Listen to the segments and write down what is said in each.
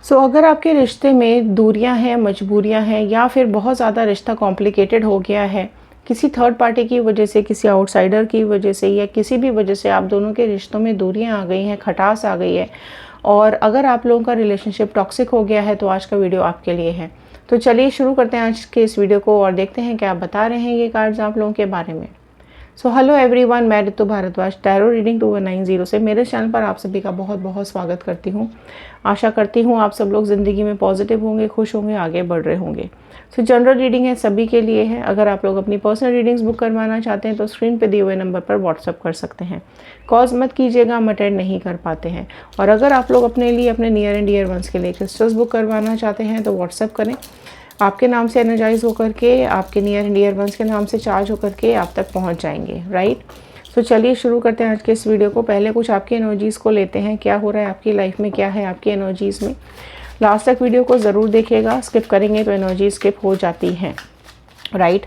अगर आपके रिश्ते में दूरियां हैं, मजबूरियां हैं या फिर बहुत ज़्यादा रिश्ता कॉम्प्लिकेटेड हो गया है किसी थर्ड पार्टी की वजह से, किसी आउटसाइडर की वजह से या किसी भी वजह से आप दोनों के रिश्तों में दूरियां आ गई हैं, खटास आ गई है और अगर आप लोगों का रिलेशनशिप टॉक्सिक हो गया है तो आज का वीडियो आपके लिए है। तो चलिए शुरू करते हैं आज के इस वीडियो को और देखते हैं क्या बता रहे हैं ये कार्ड्स आप लोगों के बारे में। हेलो एवरीवन, मैं ऋतु भारद्वाज टैरो रीडिंग 2190 से मेरे चैनल पर आप सभी का बहुत बहुत स्वागत करती हूँ। आशा करती हूँ आप सब लोग ज़िंदगी में पॉजिटिव होंगे, खुश होंगे, आगे बढ़ रहे होंगे। जनरल रीडिंग है, सभी के लिए है। अगर आप लोग अपनी पर्सनल रीडिंग्स बुक करवाना चाहते हैं तो स्क्रीन पे दिए हुए नंबर पर व्हाट्सअप कर सकते हैं। कॉल्स मत कीजिएगा, हम अटेंड नहीं कर पाते हैं। और अगर आप लोग अपने लिए, अपने नियर एंड डियर वंस के लिए क्रिस्टल्स बुक करवाना चाहते हैं तो व्हाट्सअप करें। आपके नाम से एनर्जाइज होकर के, आपके नियर एंड डियर वंस के नाम से चार्ज होकर के आप तक पहुंच जाएंगे, राइट। तो चलिए शुरू करते हैं आज के इस वीडियो को। पहले कुछ आपकी एनर्जीज़ को लेते हैं, क्या हो रहा है आपकी लाइफ में, क्या है आपकी एनर्जीज़ में। लास्ट तक वीडियो को ज़रूर देखिएगा, स्किप करेंगे तो एनर्जी स्किप हो जाती हैं, राइट।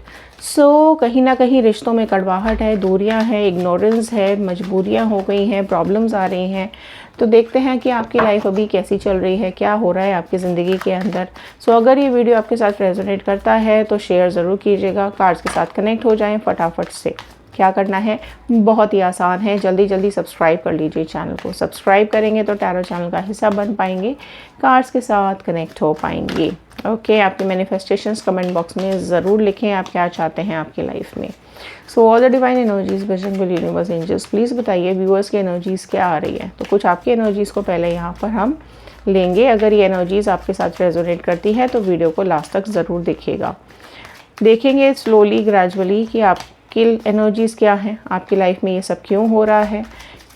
कहीं ना कहीं रिश्तों में कड़वाहट है, दूरियां हैं, इग्नोरेंस है, मजबूरियां हो गई हैं, प्रॉब्लम्स आ रही हैं। तो देखते हैं कि आपकी लाइफ अभी कैसी चल रही है, क्या हो रहा है आपकी ज़िंदगी के अंदर। अगर ये वीडियो आपके साथ रेजोनेट करता है तो शेयर ज़रूर कीजिएगा, कार्ड्स के साथ कनेक्ट हो जाएं फटाफट से। क्या करना है, बहुत ही आसान है, जल्दी जल्दी सब्सक्राइब कर लीजिए चैनल को। सब्सक्राइब करेंगे तो टैरो चैनल का हिस्सा बन पाएंगे, कार्ड्स के साथ कनेक्ट हो पाएंगे। ओके, आपकी मैनिफेस्टेशंस कमेंट बॉक्स में ज़रूर लिखें आप क्या चाहते हैं आपकी लाइफ में। All the divine energies, Bajrang universe, angels, please बताइए व्यूअर्स की एनर्जीज़ क्या आ रही है। तो कुछ आपकी एनर्जीज़ को पहले यहाँ पर हम लेंगे। अगर ये एनर्जीज़ आपके साथ रेजोनेट करती है तो वीडियो को लास्ट तक ज़रूर देखिएगा। देखेंगे स्लोली, ग्रेजुअली कि आपकी एनर्जीज़ क्या हैं, आपकी लाइफ में ये सब क्यों हो रहा है,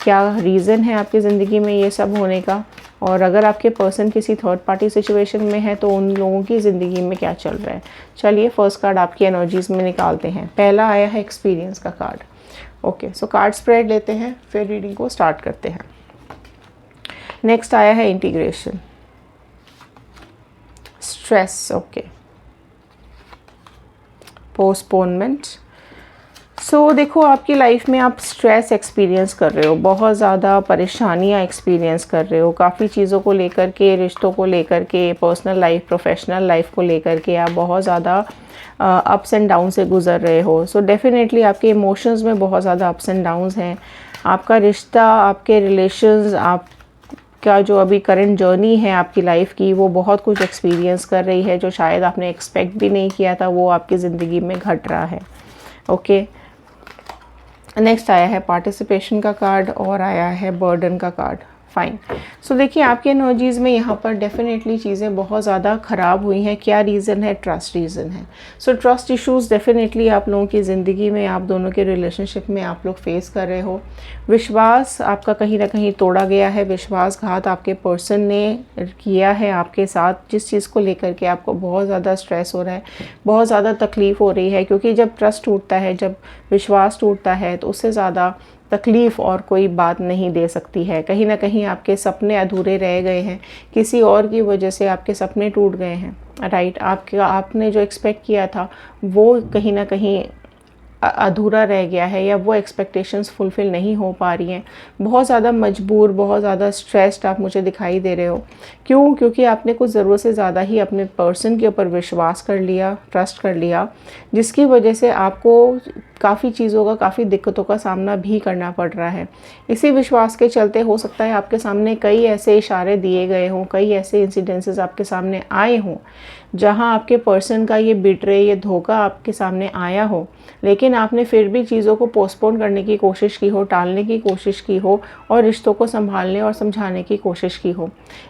क्या रीज़न है आपकी ज़िंदगी में ये सब होने का। और अगर आपके पर्सन किसी थर्ड पार्टी सिचुएशन में है तो उन लोगों की ज़िंदगी में क्या चल रहा है। चलिए फर्स्ट कार्ड आपकी एनर्जीज़ में निकालते हैं। पहला आया है एक्सपीरियंस का कार्ड। ओके, कार्ड स्प्रेड लेते हैं, फिर रीडिंग को स्टार्ट करते हैं। नेक्स्ट आया है इंटीग्रेशन, स्ट्रेस, ओके, पोस्टपोनमेंट। देखो आपकी लाइफ में आप स्ट्रेस एक्सपीरियंस कर रहे हो, बहुत ज़्यादा परेशानियां एक्सपीरियंस कर रहे हो, काफ़ी चीज़ों को लेकर के, रिश्तों को लेकर के, पर्सनल लाइफ, प्रोफेशनल लाइफ को लेकर के आप बहुत ज़्यादा अप्स एंड डाउन से गुज़र रहे हो। डेफिनेटली आपके इमोशंस में बहुत ज़्यादा अप्स एंड डाउन्स हैं। आपका रिश्ता, आपके रिलेशंस, आपका जो अभी करंट जर्नी है आपकी लाइफ की, वो बहुत कुछ एक्सपीरियंस कर रही है जो शायद आपने एक्सपेक्ट भी नहीं किया था, वो आपकी ज़िंदगी में घट रहा है। ओके, नेक्स्ट आया है पार्टिसिपेशन का कार्ड और आया है बर्डन का कार्ड। फाइन। देखिए आपकी एनर्जीज़ में यहाँ पर डेफिनेटली चीज़ें बहुत ज़्यादा ख़राब हुई हैं। क्या रीज़न है? ट्रस्ट रीज़न है। ट्रस्ट इश्यूज़ डेफिनेटली आप लोगों की ज़िंदगी में, आप दोनों के रिलेशनशिप में आप लोग फेस कर रहे हो। विश्वास आपका कहीं ना कहीं तोड़ा गया है, विश्वासघात आपके पर्सन ने किया है आपके साथ, जिस चीज़ को लेकर के आपको बहुत ज़्यादा स्ट्रेस हो रहा है, बहुत ज़्यादा तकलीफ़ हो रही है। क्योंकि जब ट्रस्ट टूटता है, जब विश्वास टूटता है तो उससे ज़्यादा तकलीफ़ और कोई बात नहीं दे सकती है। कहीं ना कहीं आपके सपने अधूरे रह गए हैं, किसी और की वजह से आपके सपने टूट गए हैं, राइट। आपने जो एक्सपेक्ट किया था वो कहीं ना कहीं अधूरा रह गया है, या वो एक्सपेक्टेशंस फुलफ़िल नहीं हो पा रही हैं। बहुत ज़्यादा मजबूर, बहुत ज़्यादा स्ट्रेस्ड आप मुझे दिखाई दे रहे हो। क्यों? क्योंकि आपने कुछ ज़रूरत से ज़्यादा ही अपने पर्सन के ऊपर विश्वास कर लिया, ट्रस्ट कर लिया, जिसकी वजह से आपको काफ़ी चीज़ों का, काफ़ी दिक्कतों का सामना भी करना पड़ रहा है। इसी विश्वास के चलते हो सकता है आपके सामने कई ऐसे इशारे दिए गए हों, कई ऐसे इंसिडेंसेस आपके सामने आए हों जहां आपके पर्सन का ये बिट्रे, ये धोखा आपके सामने आया हो, लेकिन आपने फिर भी चीज़ों को पोस्टपोन करने की कोशिश की हो, टालने की कोशिश की हो और रिश्तों को संभालने और समझाने की कोशिश की हो।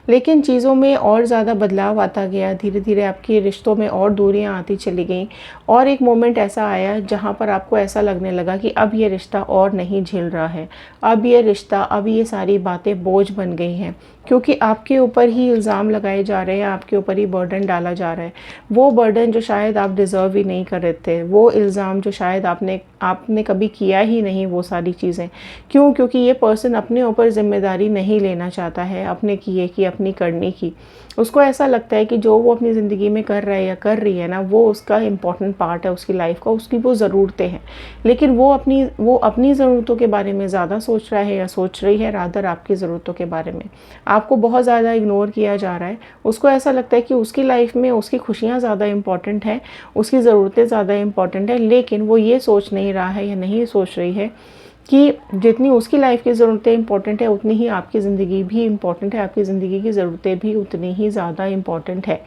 लेकिन चीज़ों में और ज़्यादा बदलाव आता गया, धीरे धीरे आपके रिश्तों में और दूरियां आती चली गईं और एक मोमेंट ऐसा आया जहाँ पर आपको ऐसा लगने लगा कि अब ये रिश्ता और नहीं झेल रहा है, अब ये रिश्ता, अब ये सारी बातें बोझ बन गई हैं। क्योंकि आपके ऊपर ही इल्ज़ाम लगाए जा रहे हैं, आपके ऊपर ही बर्डन डाला जा रहा है, वो बर्डन जो शायद आप डिज़र्व ही नहीं कर रहे थे, वो इल्ज़ाम जो शायद आपने कभी किया ही नहीं, वो सारी चीज़ें। क्यों? क्योंकि ये पर्सन अपने ऊपर जिम्मेदारी नहीं लेना चाहता है अपने किए की, अपनी करने की। उसको ऐसा लगता है कि जो वो अपनी ज़िंदगी में कर रहा है या कर रही है ना, वो उसका इम्पॉर्टेंट पार्ट है उसकी लाइफ का, उसकी वो ज़रूरतें हैं। लेकिन वो अपनी ज़रूरतों के बारे में ज़्यादा सोच रहा है या सोच रही है रादर आपकी ज़रूरतों के बारे में। आपको बहुत ज़्यादा इग्नोर किया जा रहा है, उसको ऐसा लगता है कि उसकी लाइफ में उसकी खुशियाँ ज़्यादा इम्पॉर्टेंट हैं, उसकी ज़रूरतें ज़्यादा इम्पॉर्टेंट है, लेकिन वो ये सोच नहीं रहा है या नहीं सोच रही है कि जितनी उसकी लाइफ की ज़रूरतें इंपॉर्टेंट है उतनी ही आपकी ज़िंदगी भी इम्पॉर्टेंट है, आपकी ज़िंदगी की ज़रूरतें भी उतनी ही ज़्यादा इम्पॉर्टेंट है।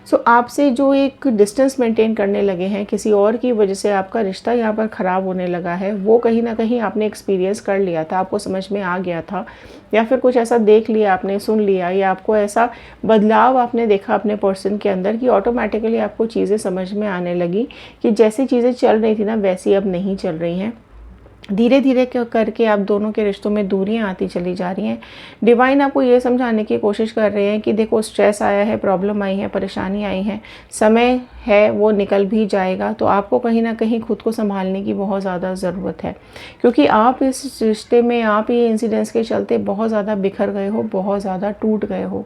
सो आपसे जो एक डिस्टेंस मेंटेन करने लगे हैं, किसी और की वजह से आपका रिश्ता यहाँ पर ख़राब होने लगा है, वो कहीं ना कहीं आपने एक्सपीरियंस कर लिया था, आपको समझ में आ गया था, या फिर कुछ ऐसा देख लिया आपने, सुन लिया, या आपको ऐसा बदलाव आपने देखा अपने पर्सन के अंदर कि ऑटोमेटिकली आपको चीज़ें समझ में आने लगी कि जैसी चीज़ें चल रही थी ना वैसी अब नहीं चल रही हैं। धीरे धीरे करके आप दोनों के रिश्तों में दूरियां आती चली जा रही हैं। डिवाइन आपको ये समझाने की कोशिश कर रहे हैं कि देखो, स्ट्रेस आया है, प्रॉब्लम आई है, परेशानी आई है, समय है वो निकल भी जाएगा, तो आपको कहीं ना कहीं खुद को संभालने की बहुत ज़्यादा ज़रूरत है, क्योंकि आप इस रिश्ते में, आप ये इंसिडेंट्स के चलते बहुत ज़्यादा बिखर गए हो, बहुत ज़्यादा टूट गए हो,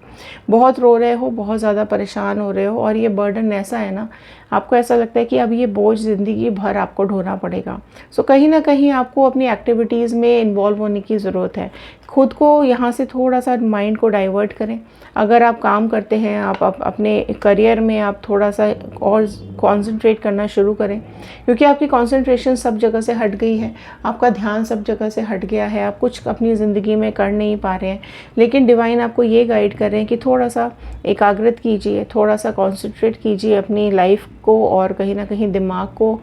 बहुत रो रहे हो, बहुत ज़्यादा परेशान हो रहे हो, और ये बर्डन ऐसा है ना, आपको ऐसा लगता है कि अब ये बोझ ज़िंदगी भर आपको ढोना पड़ेगा। सो कहीं ना कहीं आपको अपनी एक्टिविटीज़ में इन्वॉल्व होने की ज़रूरत है। खुद को यहाँ से थोड़ा सा माइंड को डाइवर्ट करें। अगर आप काम करते हैं, आप अपने करियर में आप थोड़ा सा और कंसंट्रेट करना शुरू करें, क्योंकि आपकी कंसंट्रेशन सब जगह से हट गई है, आपका ध्यान सब जगह से हट गया है, आप कुछ अपनी ज़िंदगी में कर नहीं पा रहे हैं। लेकिन डिवाइन आपको ये गाइड कर रहे हैं कि थोड़ा सा एकाग्रत कीजिए, थोड़ा सा कंसंट्रेट कीजिए अपनी लाइफ को, और कहीं ना कहीं दिमाग को,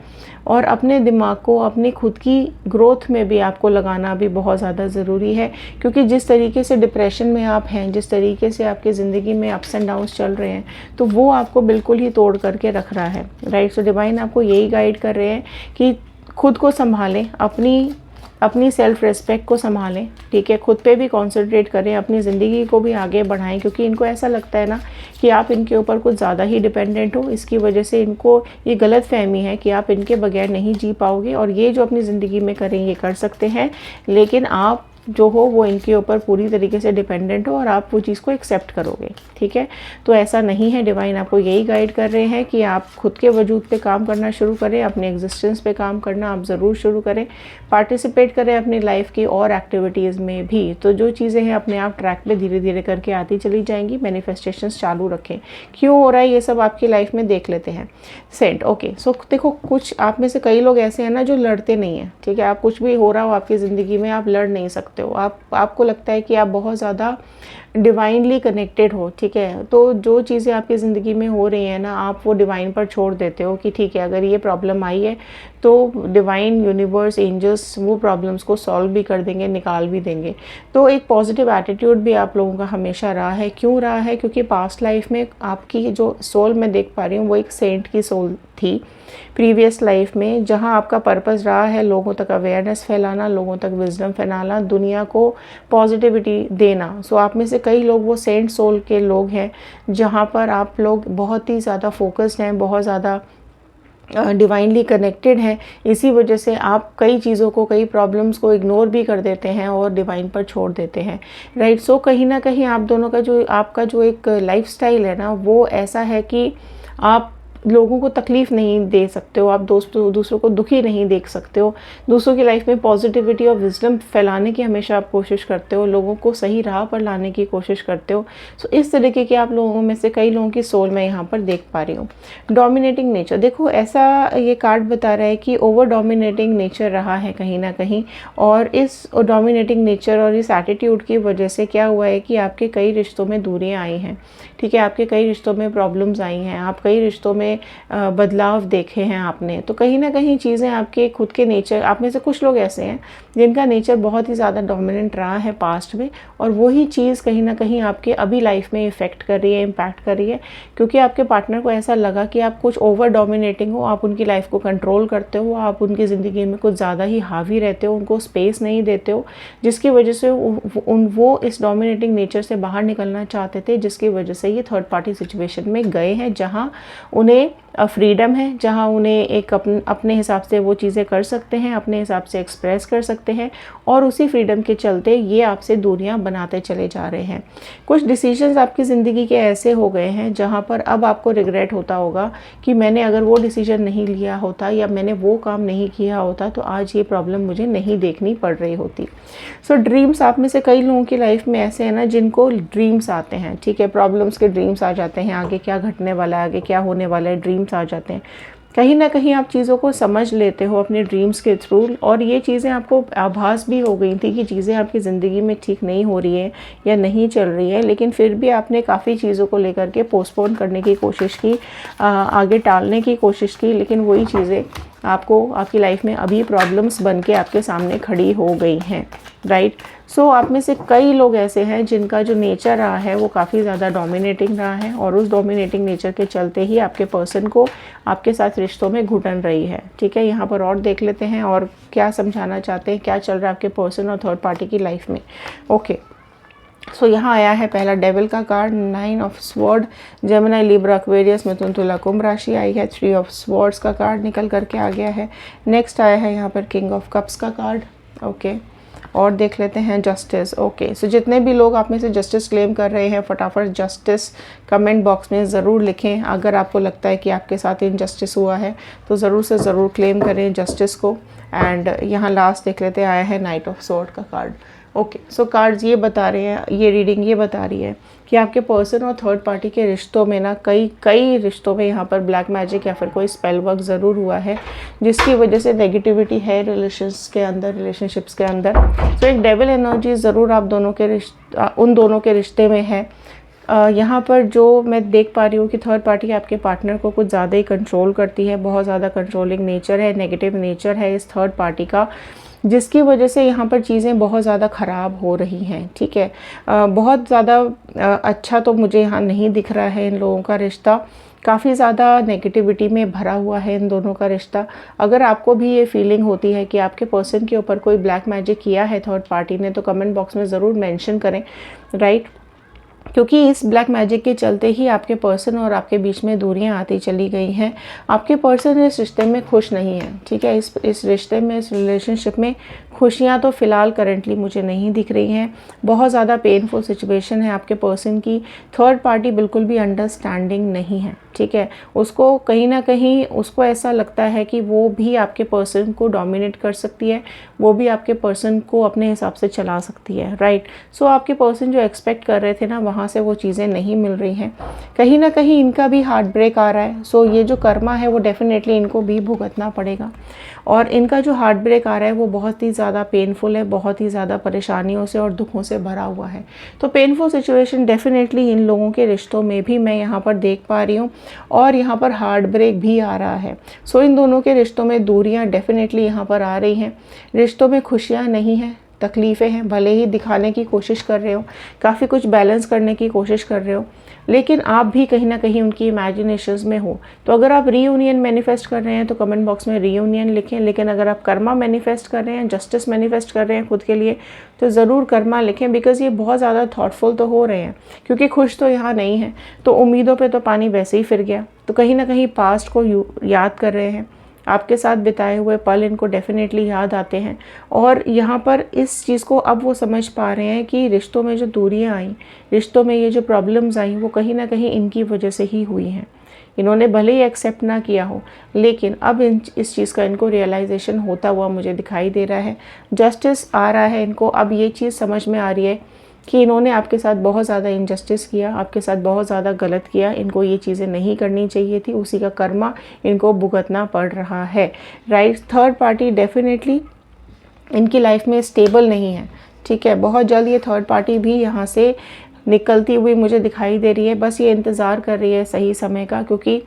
और अपने दिमाग को अपनी खुद की ग्रोथ में भी आपको लगाना भी बहुत ज़्यादा ज़रूरी है, क्योंकि जिस तरीके से डिप्रेशन में आप हैं, जिस तरीके से आपकी ज़िंदगी में अप्स एंड डाउन्स चल रहे हैं, तो वो आपको बिल्कुल ही तोड़ करके रख रहा है, राइट। सो डिवाइन आपको यही गाइड कर रहे हैं कि खुद को संभालें, अपनी सेल्फ रिस्पेक्ट को संभालें, ठीक है, खुद पे भी कॉन्सेंट्रेट करें, अपनी ज़िंदगी को भी आगे बढ़ाएं, क्योंकि इनको ऐसा लगता है ना कि आप इनके ऊपर कुछ ज़्यादा ही डिपेंडेंट हो। इसकी वजह से इनको ये गलत फहमी है कि आप इनके बगैर नहीं जी पाओगे, और ये जो अपनी ज़िंदगी में करें ये कर सकते हैं, लेकिन आप जो हो वो इनके ऊपर पूरी तरीके से डिपेंडेंट हो, और आप वो चीज़ को एक्सेप्ट करोगे, ठीक है। तो ऐसा नहीं है, डिवाइन आपको यही गाइड कर रहे हैं कि आप खुद के वजूद पे काम करना शुरू करें, अपने एग्जिस्टेंस पे काम करना आप ज़रूर शुरू करें, पार्टिसिपेट करें अपनी लाइफ की और एक्टिविटीज़ में भी। तो जो चीज़ें हैं अपने आप ट्रैक पे धीरे धीरे करके आती चली जाएंगी। मैनिफेस्टेशंस चालू रखें। क्यों हो रहा है ये सब आपकी लाइफ में, देख लेते हैं। Saint, okay. सो देखो, कुछ आप में से कई लोग ऐसे हैं ना जो लड़ते नहीं हैं, ठीक है। आप कुछ भी हो रहा हो आपकी ज़िंदगी में, आप लड़ नहीं सकते हो, आपको लगता है कि आप बहुत ज़्यादा डिवाइनली कनेक्टेड हो, ठीक है। तो जो चीज़ें आपकी ज़िंदगी में हो रही हैं ना, आप वो डिवाइन पर छोड़ देते हो कि ठीक है, अगर ये प्रॉब्लम आई है तो डिवाइन, यूनिवर्स, एंजल्स वो प्रॉब्लम्स को सॉल्व भी कर देंगे, निकाल भी देंगे। तो एक पॉजिटिव एटीट्यूड भी आप लोगों का हमेशा रहा है। क्यों रहा है? क्योंकि पास्ट लाइफ में आपकी जो सोल मैं देख पा रही हूँ वो एक सेंट की सोल थी प्रीवियस लाइफ में, जहाँ आपका पर्पस रहा है लोगों तक अवेयरनेस फैलाना, लोगों तक विजडम फैलाना, दुनिया को पॉजिटिविटी देना। सो आप में से कई लोग वो सेंट सोल के लोग हैं, जहाँ पर आप लोग बहुत ही ज़्यादा फोकस्ड हैं, बहुत ज़्यादा डिवाइनली कनेक्टेड हैं। इसी वजह से आप कई चीज़ों को, कई प्रॉब्लम्स को इग्नोर भी कर देते हैं और डिवाइन पर छोड़ देते हैं, राइट। सो कहीं ना कहीं आप दोनों का जो, आपका जो एक लाइफस्टाइल है ना, वो ऐसा है कि आप लोगों को तकलीफ़ नहीं दे सकते हो, आप दूसरों को दुखी नहीं देख सकते हो, दूसरों की लाइफ में पॉजिटिविटी और विजडम फैलाने की हमेशा आप कोशिश करते हो, लोगों को सही राह पर लाने की कोशिश करते हो। सो इस तरीके के आप लोगों में से कई लोगों की सोल मैं यहाँ पर देख पा रही हूँ। डोमिनेटिंग नेचर, देखो ऐसा ये कार्ड बता रहा है कि ओवर डोमिनेटिंग नेचर रहा है कहीं ना कहीं, और इस डोमिनेटिंग नेचर और इस एटीट्यूड की वजह से क्या हुआ है कि आपके कई रिश्तों में दूरियाँ आई हैं, ठीक है। आपके कई रिश्तों में प्रॉब्लम्स आई हैं, आप कई रिश्तों में बदलाव देखे हैं आपने। तो कहीं ना कहीं चीज़ें आपके खुद के नेचर, आप में से कुछ लोग ऐसे हैं जिनका नेचर बहुत ही ज़्यादा डोमिनेंट रहा है पास्ट में, और वही चीज़ कहीं ना कहीं आपके अभी लाइफ में इफ़ेक्ट कर रही है, इम्पैक्ट कर रही है, क्योंकि आपके पार्टनर को ऐसा लगा कि आप कुछ ओवर डोमिनेटिंग हो, आप उनकी लाइफ को कंट्रोल करते हो, आप उनकी ज़िंदगी में कुछ ज़्यादा ही हावी रहते हो, उनको स्पेस नहीं देते हो, जिसकी वजह से वो इस डोमिनेटिंग नेचर से बाहर निकलना चाहते थे, जिसकी वजह से ये थर्ड पार्टी सिचुएशन में गए हैं, जहाँ उन्हें फ्रीडम है, जहाँ उन्हें एक अपने हिसाब से वो चीज़ें कर सकते हैं, अपने हिसाब से एक्सप्रेस कर सकते हैं, और उसी फ्रीडम के चलते ये आपसे दूरियां बनाते चले जा रहे हैं। कुछ डिसीजंस आपकी ज़िंदगी के ऐसे हो गए हैं जहाँ पर अब आपको रिग्रेट होता होगा कि मैंने अगर वो डिसीजन नहीं लिया होता या मैंने वो काम नहीं किया होता तो आज ये प्रॉब्लम मुझे नहीं देखनी पड़ रही होती। सो ड्रीम्स आप में से कई लोगों की लाइफ में ऐसे हैं ना जिनको ड्रीम्स आते हैं, ठीक है, प्रॉब्लम्स के ड्रीम्स आ जाते हैं, आगे क्या घटने वाला है, आगे क्या होने वाला है, ड्रीम्स आ जाते हैं। कहीं ना कहीं आप चीज़ों को समझ लेते हो अपने ड्रीम्स के थ्रू, और ये चीज़ें आपको आभास भी हो गई थी कि चीज़ें आपकी ज़िंदगी में ठीक नहीं हो रही है या नहीं चल रही है, लेकिन फिर भी आपने काफ़ी चीज़ों को लेकर के पोस्टपोन करने की कोशिश की, आगे टालने की कोशिश की, लेकिन वही चीज़ें आपको आपकी लाइफ में अभी प्रॉब्लम्स बन के आपके सामने खड़ी हो गई हैं, राइट। सो आप में से कई लोग ऐसे हैं जिनका जो नेचर रहा है वो काफ़ी ज़्यादा डोमिनेटिंग रहा है, और उस डोमिनेटिंग नेचर के चलते ही आपके पर्सन को आपके साथ रिश्तों में घुटन रही है, ठीक है। यहाँ पर और देख लेते हैं और क्या समझाना चाहते हैं, क्या चल रहा है आपके पर्सन और थर्ड पार्टी की लाइफ में। ओके, सो यहाँ आया है पहला डेविल का card, 9 of sword, Gemini, Libra, Aquarius, मिथुन, तुला, कुंभ राशि आई है, 3 ऑफ स्वॉर्ड्स का कार्ड निकल करके आ गया है। नेक्स्ट आया है यहाँ पर किंग ऑफ कप्स का कार्ड। ओके, और देख लेते हैं जस्टिस। ओके, सो जितने भी लोग आप में से जस्टिस क्लेम कर रहे हैं, फटाफट जस्टिस कमेंट बॉक्स में ज़रूर लिखें। अगर आपको लगता है कि आपके साथ इनजस्टिस हुआ है तो ज़रूर से ज़रूर क्लेम करें जस्टिस को। एंड यहाँ लास्ट देख लेते आया है नाइट ऑफ स्वॉर्ड का कार्ड। ओके, सो कार्ड्स ये बता रहे हैं, ये रीडिंग ये बता रही है कि आपके पर्सन और थर्ड पार्टी के रिश्तों में ना कई रिश्तों में यहाँ पर ब्लैक मैजिक या फिर कोई स्पेल वर्क ज़रूर हुआ है, जिसकी वजह से नेगेटिविटी है रिलेशनशिप्स के अंदर। सो एक डेविल एनर्जी ज़रूर आप दोनों के उन दोनों के रिश्ते में है। यहाँ पर जो मैं देख पा रही हूँ कि थर्ड पार्टी आपके पार्टनर को कुछ ज़्यादा ही कंट्रोल करती है, बहुत ज़्यादा कंट्रोलिंग नेचर है, नेगेटिव नेचर है इस थर्ड पार्टी का, जिसकी वजह से यहाँ पर चीज़ें बहुत ज़्यादा ख़राब हो रही हैं, ठीक है। बहुत ज़्यादा अच्छा तो मुझे यहाँ नहीं दिख रहा है इन लोगों का रिश्ता, काफ़ी ज़्यादा नेगेटिविटी में भरा हुआ है इन दोनों का रिश्ता। अगर आपको भी ये फीलिंग होती है कि आपके पर्सन के ऊपर कोई ब्लैक मैजिक किया है थर्ड पार्टी ने, तो कमेंट बॉक्स में ज़रूर मेंशन करें, राइट। क्योंकि इस ब्लैक मैजिक के चलते ही आपके पर्सन और आपके बीच में दूरियां आती चली गई हैं। आपके पर्सन इस रिश्ते में खुश नहीं है, ठीक है। इस रिश्ते में, इस रिलेशनशिप में खुशियां तो फ़िलहाल करंटली मुझे नहीं दिख रही हैं। बहुत ज़्यादा पेनफुल सिचुएशन है आपके पर्सन की। थर्ड पार्टी बिल्कुल भी अंडरस्टैंडिंग नहीं है, ठीक है। उसको कहीं ना कहीं उसको ऐसा लगता है कि वो भी आपके पर्सन को डोमिनेट कर सकती है, वो भी आपके पर्सन को अपने हिसाब से चला सकती है, राइट। सो आपके पर्सन जो एक्सपेक्ट कर रहे थे ना, वहाँ से वो चीज़ें नहीं मिल रही हैं। कहीं ना कहीं इनका भी हार्ट ब्रेक आ रहा है। सो ये जो कर्मा है वो डेफिनेटली इनको भी भुगतना पड़ेगा, और इनका जो हार्ट ब्रेक आ रहा है वो बहुत ही ज़्यादा पेनफुल है, बहुत ही ज़्यादा परेशानियों से और दुखों से भरा हुआ है। तो पेनफुल सिचुएशन डेफिनेटली इन लोगों के रिश्तों में भी मैं यहाँ पर देख पा रही हूँ, और यहाँ पर हार्ट ब्रेक भी आ रहा है। सो इन दोनों के रिश्तों में दूरियाँ डेफिनेटली यहाँ पर आ रही हैं। रिश्तों में खुशियाँ नहीं हैं, तकलीफ़ें हैं। भले ही दिखाने की कोशिश कर रहे हो, काफ़ी कुछ बैलेंस करने की कोशिश कर रहे हो, लेकिन आप भी कहीं ना कहीं उनकी इमेजिनेशंस में हो। तो अगर आप रीयूनियन मैनिफेस्ट कर रहे हैं तो कमेंट बॉक्स में रीयूनियन लिखें, लेकिन अगर आप कर्मा मैनिफेस्ट कर रहे हैं, जस्टिस मैनिफेस्ट कर रहे हैं खुद के लिए, तो ज़रूर कर्मा लिखें, बिकॉज़ ये बहुत ज़्यादा थॉटफुल तो हो रहे हैं, क्योंकि खुश तो यहाँ नहीं है, तो उम्मीदों पर तो पानी वैसे ही फिर गया। तो कहीं ना कहीं पास्ट को याद कर रहे हैं, आपके साथ बिताए हुए पल इनको डेफिनेटली याद आते हैं, और यहाँ पर इस चीज़ को अब वो समझ पा रहे हैं कि रिश्तों में जो दूरियाँ आई, रिश्तों में ये जो प्रॉब्लम्स आई, वो कहीं ना कहीं इनकी वजह से ही हुई हैं। इन्होंने भले ही एक्सेप्ट ना किया हो, लेकिन अब इस चीज़ का इनको रियलाइजेशन होता हुआ मुझे दिखाई दे रहा है। जस्टिस आ रहा है इनको, अब ये चीज़ समझ में आ रही है कि इन्होंने आपके साथ बहुत ज़्यादा इनजस्टिस किया, आपके साथ बहुत ज़्यादा गलत किया, इनको ये चीज़ें नहीं करनी चाहिए थी, उसी का कर्मा इनको भुगतना पड़ रहा है, राइट। थर्ड पार्टी डेफिनेटली इनकी लाइफ में स्टेबल नहीं है, ठीक है। बहुत जल्द ये थर्ड पार्टी भी यहाँ से निकलती हुई मुझे दिखाई दे रही है। बस ये इंतज़ार कर रही है सही समय का, क्योंकि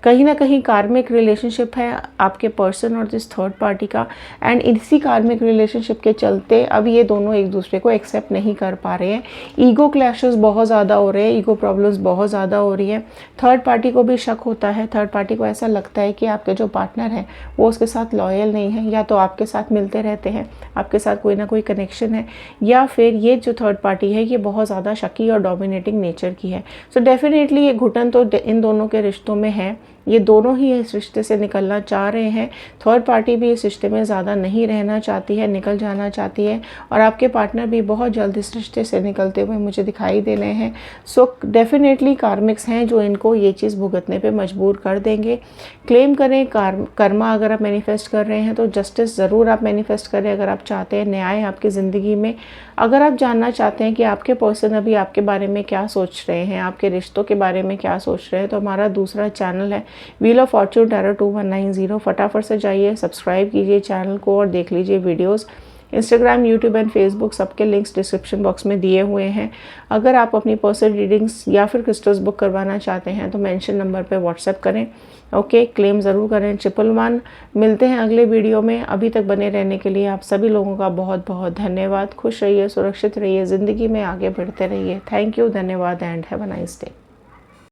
कहीं ना कहीं कार्मिक रिलेशनशिप है आपके पर्सन और दिस थर्ड पार्टी का, एंड इसी कार्मिक रिलेशनशिप के चलते अब ये दोनों एक दूसरे को एक्सेप्ट नहीं कर पा रहे हैं। ईगो क्लैशेस बहुत ज़्यादा हो रहे हैं, ईगो प्रॉब्लम्स बहुत ज़्यादा हो रही है। थर्ड पार्टी को भी शक होता है, थर्ड पार्टी को ऐसा लगता है कि आपके जो पार्टनर हैं वो उसके साथ लॉयल नहीं है, या तो आपके साथ मिलते रहते हैं, आपके साथ कोई ना कोई कनेक्शन है, या फिर ये जो थर्ड पार्टी है ये बहुत ज़्यादा शकी और डोमिनेटिंग नेचर की है। सो डेफिनेटली ये घुटन तो इन दोनों के रिश्तों में है, ये दोनों ही इस रिश्ते से निकलना चाह रहे हैं। थर्ड पार्टी भी इस रिश्ते में ज़्यादा नहीं रहना चाहती है, निकल जाना चाहती है, और आपके पार्टनर भी बहुत जल्द इस रिश्ते से निकलते हुए मुझे दिखाई दे रहे हैं। सो डेफिनेटली कार्मिक्स हैं जो इनको ये चीज़ भुगतने पे मजबूर कर देंगे। क्लेम करें कर्मा, अगर आप मैनिफेस्ट कर रहे हैं तो जस्टिस ज़रूर आप मैनिफेस्ट करें। अगर आप चाहते हैं न्याय आपकी ज़िंदगी में, अगर आप जानना चाहते हैं कि आपके पर्सन अभी आपके बारे में क्या सोच रहे हैं, आपके रिश्तों के बारे में क्या सोच रहे हैं, तो हमारा दूसरा चैनल है व्हील ऑफ फॉर्च्यून टैरो 2190। फटाफट से जाइए, सब्सक्राइब कीजिए चैनल को और देख लीजिए videos. Instagram, YouTube and Facebook सबके लिंक्स डिस्क्रिप्शन बॉक्स में दिए हुए हैं। अगर आप अपनी पर्सनल रीडिंग्स या फिर क्रिस्टल्स बुक करवाना चाहते हैं तो मेंशन नंबर पे व्हाट्सएप करें। ओके, क्लेम ज़रूर करें 111। मिलते हैं अगले वीडियो में। अभी तक बने रहने के लिए आप सभी लोगों का बहुत बहुत धन्यवाद। खुश रहिए, सुरक्षित रहिए, ज़िंदगी में आगे बढ़ते रहिए। थैंक यू, धन्यवाद and have a nice day.